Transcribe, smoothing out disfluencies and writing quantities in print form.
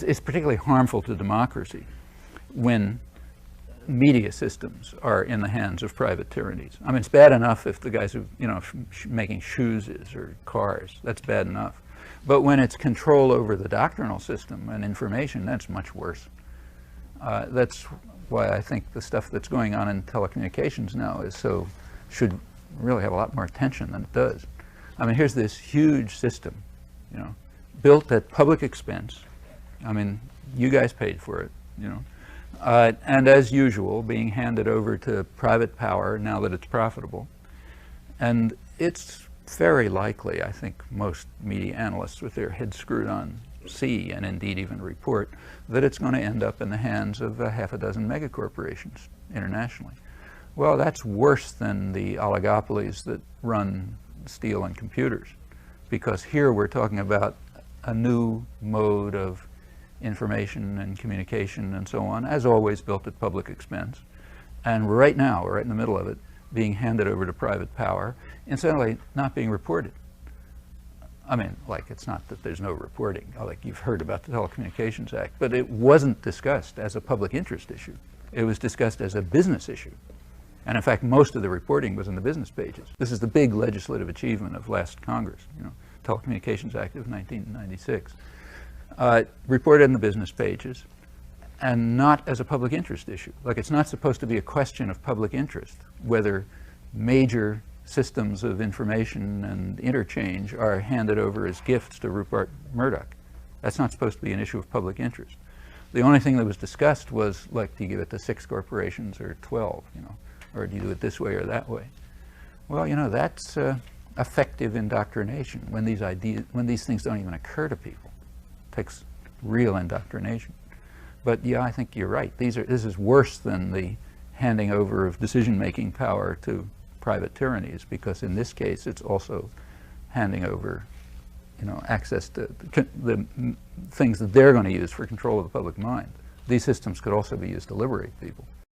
It's particularly harmful to democracy when media systems are in the hands of private tyrannies. I mean, it's bad enough if the guys who, making shoes or cars, that's bad enough. But when it's control over the doctrinal system and information, that's much worse. That's why I think the stuff that's going on in telecommunications now should really have a lot more attention than it does. I mean, here's this huge system, built at public expense. I mean, you guys paid for it, and as usual, being handed over to private power now that it's profitable. And it's very likely, I think most media analysts with their heads screwed on see, and indeed even report, that it's going to end up in the hands of half a dozen megacorporations internationally. Well, that's worse than the oligopolies that run steel and computers, because here we're talking about a new mode of information and communication and so on, as always built at public expense. And right now, we're right in the middle of it, being handed over to private power, incidentally not being reported. I mean, like, it's not that there's no reporting, like you've heard about the Telecommunications Act, but it wasn't discussed as a public interest issue. It was discussed as a business issue. And in fact, most of the reporting was in the business pages. This is the big legislative achievement of last Congress, Telecommunications Act of 1996. Reported in the business pages, and not as a public interest issue. Like, it's not supposed to be a question of public interest whether major systems of information and interchange are handed over as gifts to Rupert Murdoch. That's not supposed to be an issue of public interest. The only thing that was discussed was, like, do you give it to 6 corporations or 12, or do you do it this way or that way? Well, that's effective indoctrination when these things don't even occur to people. It takes real indoctrination. But yeah, I think you're right. This is worse than the handing over of decision-making power to private tyrannies, because in this case it's also handing over access to the things that they're going to use for control of the public mind. These systems could also be used to liberate people.